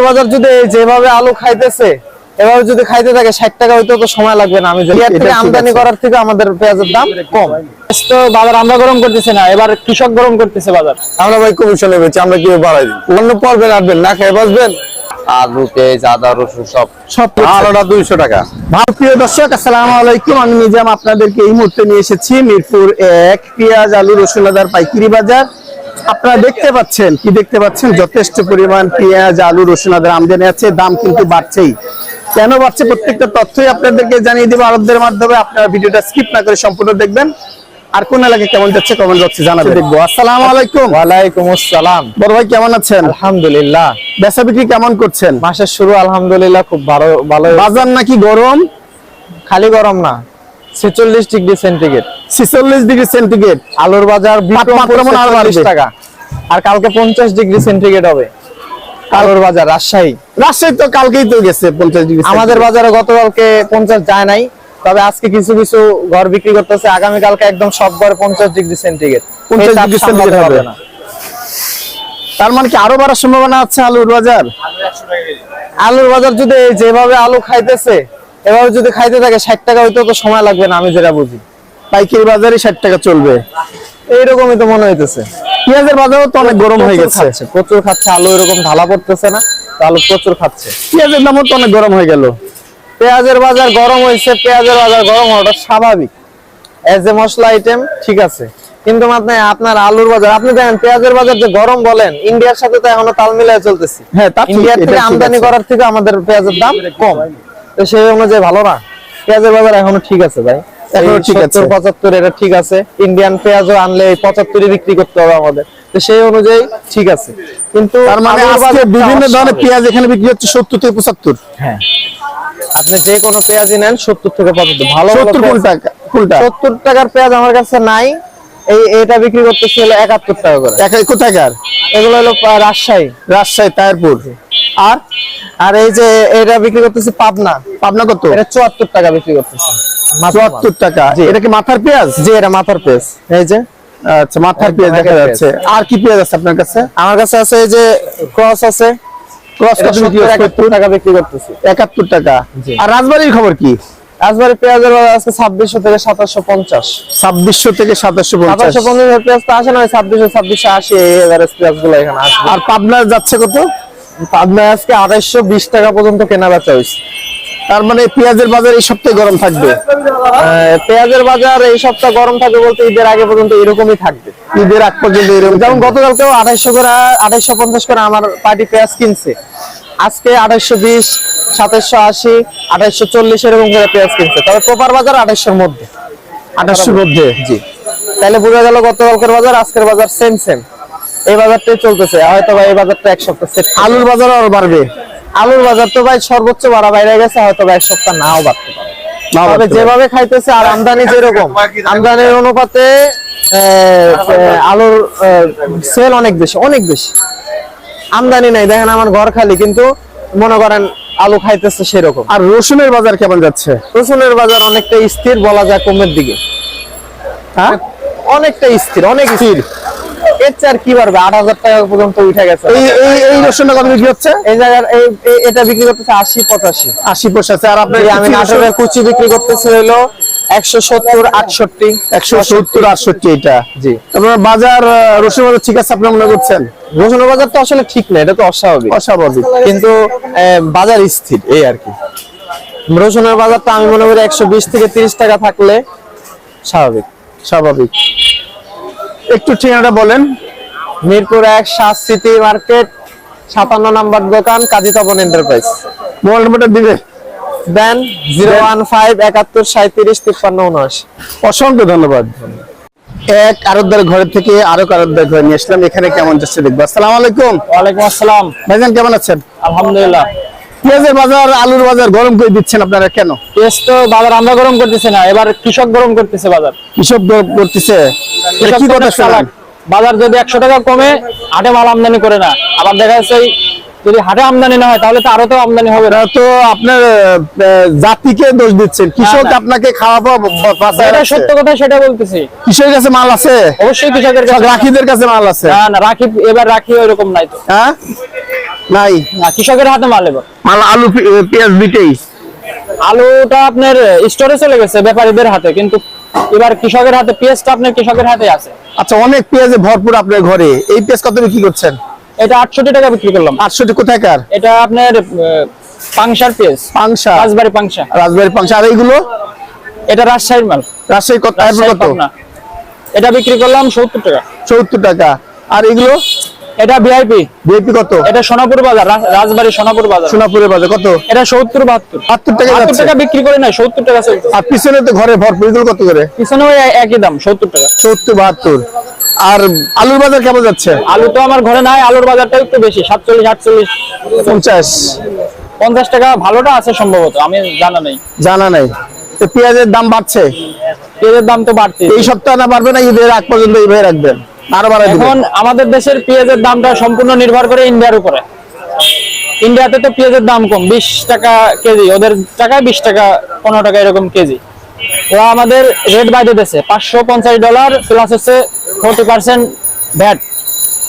বাজার যদি যেভাবে আলু খাইতেছে এভাবে যদি খাইতে থাকে 60 টাকা হইতে তো সময় লাগবে না। আমি আমদানি করার থেকে আমাদের পেঁয়াজের দাম কম। তো বাজার আমরা গরম করতেছি না, এবার কৃষক গরম করতেছে বাজার। আমরা ভাই কমিশনে বেচি, আমরা কি বাড়াই দিই? অন্য পর্বে রাখবেন না, খেয়ে বাঁচবেন। আলু, পেঁয়াজ, আদা, রসুন সব আলাদা 200 টাকা। প্রিয় দর্শক, আসসালামু আলাইকুম। আমি নিজাম আপনাদেরকে এই মুহূর্তে নিয়ে এসেছি মিরপুর 1 পেঁয়াজ, আলু, রসুন, আদার পাইকারি বাজার। আপনারা দেখতে পাচ্ছেন যথেষ্ট পরিমাণ পেঁয়াজ, আলু, রসুন, আদার আমদানি আছে। দাম কিন্তু বাড়ছেই। কেন বাড়ছে প্রত্যেকটা তথ্যই আপনাদেরকে জানিয়ে দেব আরবদের মাধ্যমে। আপনারা ভিডিওটা স্কিপ না করে সম্পূর্ণ দেখবেন। আর কোন এলাকায় কেমন যাচ্ছে কমেন্ট বক্সে জানাবেন। দেখবো। আসসালামু আলাইকুম। ওয়ালাইকুম আসসালাম। বড় ভাই কেমন আছেন? আলহামদুলিল্লাহ। বেচা বিক্রি কেমন করছেন? মাসের শুরু আলহামদুলিল্লাহ খুব ভালো। বাজার নাকি গরম? খালি গরম না, 46 ডিগ্রি সেন্টিগ্রেড। 46 degree centigrade. আলুর বাজার 40 টাকা, আর কালকে 50 ডিগ্রি সেন্টিগ্রেড হবে আলুর বাজার। রাজশাহী তো কালকেই তো গেছে 50 ডিগ্রি। আমাদের বাজারে গতকালকে 50 যায় নাই, তবে আজকে কিছু কিছু ঘর বিক্রি করতেছে। আগামী কালকে একদম সব ঘরে 50 ডিগ্রি সেন্টিগ্রেড। 50 ডিগ্রি সেন্টিগ্রেড হবে না। তার মানে কি আরো বাড়ার সম্ভাবনা আছে আলুর বাজার? আলুর বাজার যদি যেভাবে আলু খাইতেছে এভাবে যদি খাইতে থাকে 60 টাকা হইতে তো সময় লাগবে না। আমি যেটা বুঝি পাইকারি বাজারে 60 টাকা চলবে, এইরকমই তো মনে হইতেছে। পেঁয়াজের বাজারও তো অনেক গরম হয়ে গেছে, প্রচুর খাচ্ছে আলু। এরকম ঢালা পড়তেছে না, আলু প্রচুর খাচ্ছে। পেঁয়াজের দামও তো অনেক গরম হয়ে গেল। পেঁয়াজের বাজার গরম হয়েছে, পেঁয়াজের বাজার গরম হওয়াটা স্বাভাবিক। এজ এ মশলা আইটেম ঠিক আছে, কিন্তু আপনার আলুর বাজার আপনি দেখেন পেঁয়াজের বাজার যে গরম বলেন, ইন্ডিয়ার সাথে তো এখনো তাল মিলায় চলতেছে। হ্যাঁ, ইন্ডিয়ার থেকে আমদানি করার থেকে আমাদের পেঁয়াজের দাম কম, তো সেই অনুযায়ী ভালো না। পেঁয়াজের বাজার এখনো ঠিক আছে ভাই, এখনো ঠিক আছে। 75 এটা ঠিক আছে। ইন্ডিয়ান পেঁয়াজও আনলে 75 বিক্রি করতে হবে আমাদের, তো সেই অনুযায়ী ঠিক আছে। কিন্তু তার মানে আজকে বিভিন্ন ধরনের পেঁয়াজ এখানে বিক্রি হচ্ছে 70 থেকে 75। হ্যাঁ, আপনি যে কোনো পেঁয়াজই নেন 70 থেকে 75। ভালো 70 কোনটা 70 টাকার পেঁয়াজ আমার কাছে নাই। এটা বিক্রি করতেছি হলো 71 টাকা করে। কোথাকার? এগুলো হলো রাজশাহী তায়ারপুর। আর এই যে এটা বিক্রি করতেছি পাবনা কত? এটা 74 টাকা বিক্রি করতেছি। 74 টাকা। এটা কি মাথার পেঁয়াজ? জি, এটা মাথার পেঁয়াজ। এই যে আচ্ছা, মাথার পেঁয়াজ দেখা যাচ্ছে। আর কি পেঁয়াজ আছে আপনার কাছে? আমার কাছে আছে এই যে ক্রস আছে। ক্রস কত বিক্রি করতেছি? 71 টাকা বিক্রি করতেছি। 71 টাকা। আর রাজবাড়ির খবর কি? রাজবাড়ির পেঁয়াজের বাজার আছে 2600 থেকে 2750। 2600 থেকে 2750। 2750 এর পেঁয়াজ তো আসে না, 2600 2680 এই এভারেজ পেঁয়াজগুলো এখানে আসে। আর পাবনা যাচ্ছে কত? পাবনা আজকে 2820 টাকা পর্যন্ত কেনা বেচা হইছে। তার মানে পেঁয়াজের বাজার এই সপ্তাহে গরম থাকবে। পেঁয়াজের বাজার এই সপ্তাহ গরম থাকবে বলতে ঈদের আগে পর্যন্ত এরকমই থাকবে। ঈদের আগ পর্যন্ত এরকম। যেমন গতকালকেও 2800 করে 2850 করে আমার পার্টি পেঁয়াজ কিনছে। আজকে 2820, 2780, 2840 এরকম করে পেঁয়াজ কিনছে। তবে প্রপার বাজার 2800 এর মধ্যে। 2800 এর মধ্যে। জি, তাহলে বোঝা গেল গতকালকের বাজার আজকের বাজার সেম। এই বাজারটাই চলতেছে। হয়তো ভাই এই বাজারটা এক সপ্তাহ সেট। আলুর বাজার আরো বাড়বে। আলুর বাজার তো ভাই সর্বোচ্চ বাড়া বাইরে গেছে, হয়তো এক সপ্তাহ নাও বাড়তে পারে। তবে যেভাবে খাইতেছে আর আমদানি যেরকম, আমদানির অনুপাতে আলুর সেল অনেক বেশি। আমদানি নাই, দেখেন আমার ঘর খালি, কিন্তু মনে করেন আলু খাইতেছে সেরকম। আর রসুনের বাজার কেমন যাচ্ছে? রসুনের বাজার অনেকটা স্থির বলা যায়, কমের দিকে। হ্যাঁ, অনেকটা স্থির, অনেক স্থির। এর চার কি বাড়বে? 8000 টাকা পর্যন্ত উঠে গেছে। এই রসুনটা কত বিক্রি হচ্ছে? এই জায়গার এটা বিক্রি করতেছে 80-85। 80-85। আর আপনি? আমি নাটোরের কুচি বিক্রি করতেছি হলো 170-68। 170-68 এটা। জি, আপনার বাজার রসুন বাজার ঠিক আছে আপনারা মনে করছেন? রসুনের বাজার তো আসলে ঠিক না, এটা তো অস্বাভাবিক। কিন্তু বাজার স্থির, এই আর কি। রসুনের বাজারটা আমি মনে করি 120 থেকে 30 টাকা থাকলে স্বাভাবিক। একটু ঠিকানাটা বলেন। মিরপুর 1 সাত সিটি মার্কেট, 57 নম্বর দোকান, কাজী তপন এন্টারপ্রাইজ। মোবাইল নাম্বারটা দিবেন? দেন 01571375359। অসংখ্য ধন্যবাদ। এক আরবদার ঘরের থেকে আরো আরবদার ঘরে নিয়ে আসলাম। এখানে কেমন যাচ্ছে দেখবো। আসসালামু আলাইকুম। ওয়ালাইকুম আসসালাম। ভাইজান কেমন আছেন? আলহামদুলিল্লাহ। পেঁয়াজের বাজার, আলুর বাজার গরম করে দিচ্ছেন আপনারা কেন? পেঁয়াজ তো বাজার আমরা গরম করতেছি না, এবার কৃষক গরম করতেছে বাজার। কৃষক গরম করতেছে? কি কথা শুনলাম? বাজার যদি 100 টাকা কমে, হাটে মাল আমদানি করে না। আবার দেখা যাচ্ছে যদি হাটে আমদানি না হয় তাহলে তো আরো তো আমদানি হবে না। তো আপনার জাতিকে দোষ দিচ্ছেন। কৃষক আপনাকে খাওয়াবো। সত্য কথা সেটা বলতেছি। কৃষকের কাছে মাল আছে? অবশ্যই কৃষকের কাছে। রাখিদের কাছে মাল আছে? না, রাখি এবার রাখি ওইরকম নাই তো। হ্যাঁ, নাই না, কৃষকের হাতে মাল এবার। মাল আলু পেঁয়াজ দুইটাই। আলুটা আপনার স্টোরে চলে গেছে ব্যাপারীদের হাতে, কিন্তু এবার কৃষকের হাতে, পেঁয়াজটা আপনার কৃষকের হাতে আছে। আচ্ছা, অনেক পেঁয়াজে ভরপুর আপনার ঘরে। এই পেঁয়াজ কত বিক্রি করছেন? এটা 68 টাকা বিক্রি করলাম। 68 কোথাকার? এটা আপনার পাংশার পেঁয়াজ, পাংশা, রাজবাড়ি পাংশা। রাজবাড়ি পাংশা। আর এইগুলো এটা রাজশাহীর মাল। রাজশাহী কত? রাজশাহী কত? পাবনা। এটা বিক্রি করলাম 70 টাকা। 70 টাকা। আর এগুলো এটা ভিআইপি। ভিআইপি কত? এটা সোনাপুর বাজার, রাজবাড়ি সোনাপুর বাজার। সোনাপুরের বাজার কত? এটা 70 72 70 টাকা 70 যাচ্ছে। টাকা বিক্রি করে না, 70 টাকা চলছে। আর পিছনে তো ঘরে ভরপুর, এগুলো কত করে? পিছনে ওই একই দাম, 70 টাকা। 70 72। আর আলুর বাজার কেমন যাচ্ছে? আলু তো আমার ঘরে নাই, আলুর বাজারটা একটু বেশি, 47 48 50 50 টাকা ভালোটা আছে সম্ভবত, আমি জানা নেই। জানা নাই। তো পেঁয়াজের দাম বাড়ছে? পেঁয়াজের দাম তো বাড়ছে। এই সপ্তাহে না বাড়বে না ঈদের আগ পর্যন্ত এইভাবে রাখবেন? আরো বাড়াই দিবেন? এখন আমাদের দেশের পেঁয়াজের দামটা সম্পূর্ণ নির্ভর করে ইন্ডিয়ার উপরে। ইন্ডিয়াতে তো পেঁয়াজের দাম কম, 20 টাকা কেজি, ওদের টাকায় 20 টাকা 15 টাকা এরকম কেজি। ওরা আমাদের রেট বাইরে দিয়েছে $550 প্লাস হচ্ছে 40% ভ্যাট।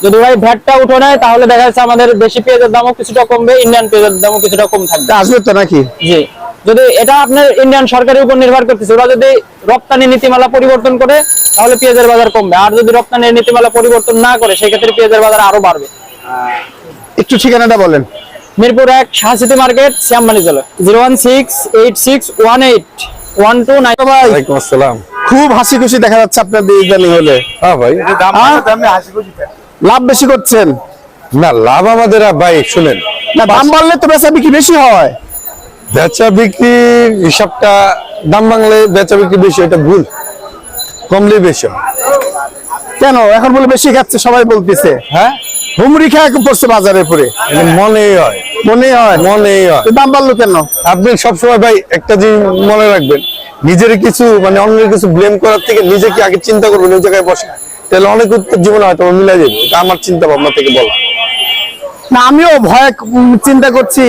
যদি ওরা ভ্যাটটা উঠে নেয় তাহলে দেখা যাচ্ছে আমাদের দেশি পেঁয়াজের দামও কিছুটা কমবে, ইন্ডিয়ান পেঁয়াজের দামও কিছুটা কম থাকবে। আসবে তো নাকি? জি, যদি এটা আপনার ইন্ডিয়ান সরকারের উপর নির্ভর করতেছে। ওরা যদি রপ্তানি নীতিমালা পরিবর্তন করে তাহলে পেঁয়াজের বাজার কমবে, আর যদি রপ্তানি নীতিমালা পরিবর্তন না করে সেক্ষেত্রে পেঁয়াজের বাজার আরো বাড়বে। একটু ঠিকানাটা বলেন। মিরপুর 1 শাহসিটি মার্কেট, শ্যামবাণী জেলা, 01686181291। ভাই ওয়ালাইকুম আসসালাম। খুব হাসি খুশি দেখা যাচ্ছে আপনাদের ইদানিং হলে। হ্যাঁ ভাই, লাভ বেশি করছেন না লাভ আমাদের ভাই শুনেন, না? দাম বাড়লে তো বেচা বিক্রি বেশি হয়। বেচা বিক্রির হিসাবটা দাম বাংলায় বেচা বিক্রি বেশি, এটা ভুল, কমলেই বেশি হয়। কেন এখন বলে বেশি খাচ্ছে সবাই বলতেছে? হ্যাঁ, হুমড়ি খেয়ে পড়ছে বাজারে পরে, এটা মনেই হয়, মনে হয়। মনেই হয়। তো দাম বাড়লো কেন? আপনি সবসময় ভাই একটা জিনিস মনে রাখবেন, নিজের কিছু মানে অন্যের কিছু ব্লেম করার থেকে নিজে কি আগে চিন্তা করবেন ওই জায়গায় বসে, তাহলে অনেক উত্তর জীবনে হয়তো মিলে যাবে। এটা আমার চিন্তা ভাবনা থেকে বলা। না, আমিও ভয় চিন্তা করছি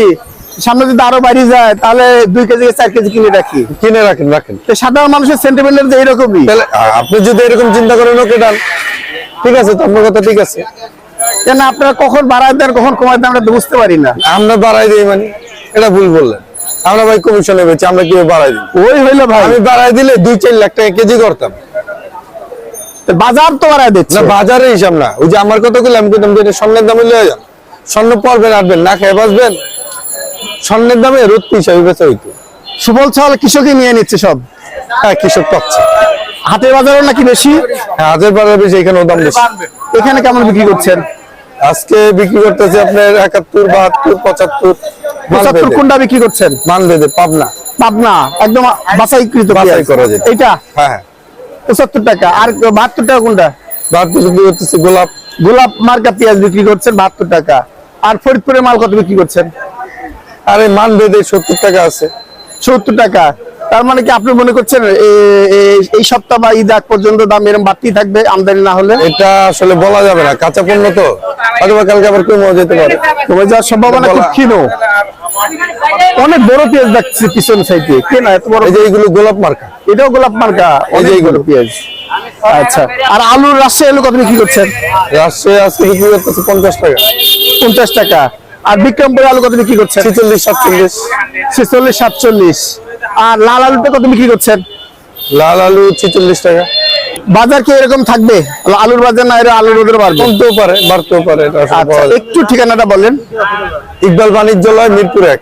সামনে যদি আরো বাড়ি যায় তাহলে 2 কেজি 4 কেজি কিনে রাখি। কিনে রাখেন রাখেন, তো সাধারণ মানুষের সেন্টিমেন্টের যে এরকমই। তাহলে আপনি যদি এরকম চিন্তা করেন ওকে ডান, ঠিক আছে, তো আপনার কথা ঠিক আছে। কেন আপনারা কখন বাড়ায় দেন কখন কমায় দেন আমরা তো বুঝতে পারি না। আমরা বাড়াই দিই মানে এটা ভুল বললেন। আমরা ভাই কমিশনে বেচি, আমরা কিভাবে বাড়াই দিই? ওই হইলো ভাই, আমি বাড়াই দিলে 2-4 লাখ টাকা কেজি করতাম। তো বাজার তো বাড়ায় দিচ্ছে। না বাজারের হিসাব না, ওই যে আমার কথা বললাম আমি কিন্তু যে স্বর্ণের দামে লিয়ে যান, স্বর্ণ পড়বেন আসবেন না খেয়ে বাঁচবেন, স্বর্ণের দামে রোদ হিসাবে বেচা হইতো। সুফল ছাল কৃষকই নিয়ে নিচ্ছে সব। হ্যাঁ, কৃষক পাচ্ছে। হাটের বাজারও নাকি বেশি? হ্যাঁ, হাজার বাজার বেশি, এখানেও দাম বেশি। এখানে কেমন বিক্রি করছেন? আজকে বিক্রি করতেছে আপনার 71 72 75 75 কোনটা বিক্রি করছেন? মান বেঁধে পাবনা। পাবনা একদম বাছাইকৃত বাছাই পেঁয়াজ। করা যেটা। এইটা হ্যাঁ হ্যাঁ, 75 টাকা। আর 72 টাকা কোনটা? 72 বিক্রি করতেছে গোলাপ। গোলাপ মার্কা পেঁয়াজ বিক্রি করছেন 72 টাকা। আর ফরিদপুরের মাল কত বিক্রি করছেন? আরে মান বেঁধে 70 টাকা আছে। 70 টাকা। তার মানে কি আপনি মনে করছেন এই সপ্তাহ বা ঈদ আগ পর্যন্ত দাম এরকম বাড়তেই থাকবে আমদানি না হলে? এটা আসলে বলা যাবে না, কাঁচা পণ্য তো, অথবা কালকে আবার কমে যেতে পারে। কমে যাওয়ার সম্ভাবনা খুব ক্ষীণ। অনেক বড় পেঁয়াজ দেখছি পিছন সাইডে, কেন এত বড়? এই যে এইগুলো গোলাপ মার্কা। এটাও গোলাপ মার্কা, অনেক বড় পেঁয়াজ। আচ্ছা, আর আলুর রাজশাহী আলু কত বিক্রি করছেন? রাজশাহী আজকে বিক্রি করতেছে 50 টাকা। 50 টাকা। আর বিক্রমপুরে আলু কত বিক্রি করছেন? 46 47। 46 47। আর লাল আলুটা কত বিক্রি করছেন? লাল আলু 46 টাকা। বাজার কি এরকম থাকবে? আলুর বাজার না এর আলুর বাজার বাড়বে? কমতেও পারে বাড়তেও পারে, এটা আসলে আচ্ছা, বলা যায় না। একটু ঠিকানাটা বলেন। ইকবাল বাণিজ্যালয়, মিরপুর 1।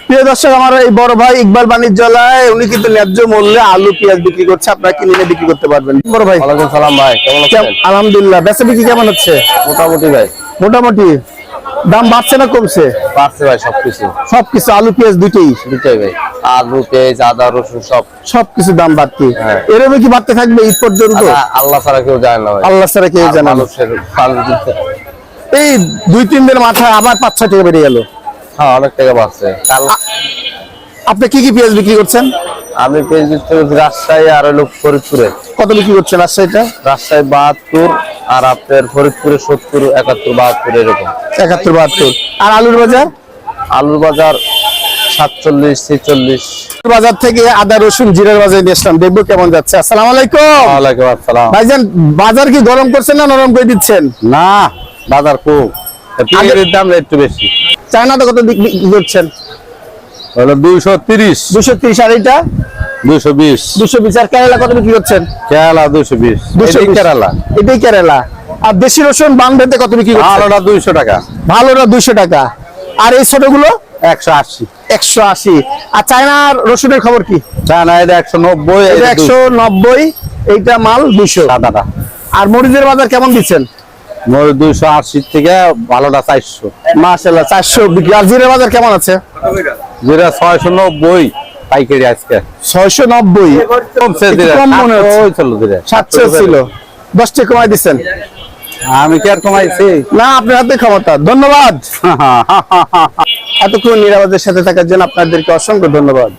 প্রিয় দর্শক, আমার এই বড় ভাই ইকবাল বাণিজ্যালয়, উনি কিন্তু ন্যায্য মূল্যে আলু পেঁয়াজ বিক্রি করছে, আপনারা কিনে বিক্রি করতে পারবেন। বড় ভাই ওয়ালাইকুম সালাম ভাই, কেমন আছেন? আলহামদুলিল্লাহ। বেচা বিক্রি কেমন হচ্ছে? মোটামুটি ভাই। মোটামুটি। দাম বাড়ছে না কমছে? পারছে ভাই সবকিছু, সবকিছু আলু পেঁয়াজ দুইটাই? দুটাই ভাই, আলু পেঁয়াজ আদা রসুন সব। সবকিছু দাম বাড়তি। হ্যাঁ। এরকম কি বাড়তে থাকবে ঈদ পর্যন্ত? আল্লাহ ছাড়া কেউ জানে না ভাই। আল্লাহ ছাড়া কেউ আর জানে না। মানুষের এই 2-3 দিনের মাথায় আবার 5-6 টাকা বেড়ে গেল। হ্যাঁ, অনেক টাকা বাড়ছে। কাল আপনি কি কি পেঁয়াজ বিক্রি করছেন? আমি পেঁয়াজ বিক্রি করছি রাজশাহী আর হলো ফরিদপুরে। কত বিক্রি করছেন রাজশাহীটা? রাজশাহী 72 আর আপনার ফরিদপুরে 70 71 72 এরকম। 71 72। আর আলুর বাজার? আলুর বাজার 47 46। বাজার থেকে আদা রসুন জিরার বাজার নিয়ে আসলাম, দেখবো কেমন যাচ্ছে। আসসালামু আলাইকুম। ওয়ালাইকুম আসসালাম। ভাইজান, বাজার কি গরম করছেন না নরম করে দিচ্ছেন? না, বাজার খুব পিঁয়াজের দাম একটু বেশি। চায়নাতে কত বিক্রি করছেন? হলো 230, 230। আর এটা 220, 220। আর কেরালা কত বিক্রি করছেন? কেরালা 220, 220 কেরালা। এটাই কেরালা। আর দেশি রসুন বানভেতে কত বিক্রি করছেন? ভালোটা 200 টাকা, ভালোটা 200 টাকা। আর এই ছোটগুলো 180। 180। আর চায়নার রসুনের খবর কি? চায়না এটা 190, এটা 190, এইটা মাল 200। সাদাটা। আর মরিচের বাজার কেমন দিচ্ছেন? মরিচ 280 থেকে ভালোটা 400। মাশাআল্লাহ 400 বিক্রি। আর জিরের বাজার কেমন আছে? যেটা 690 পাইকারি আজকে 690। কমছে, একটু কম মনে হচ্ছে। 700 ছিল, 10 টাকা কমাই দিচ্ছেন। আমি কি আর কমাইছি? না, আপনার হাতে ক্ষমতা। ধন্যবাদ। এতক্ষণ নিরাপদের সাথে থাকার জন্য আপনাদেরকে অসংখ্য ধন্যবাদ।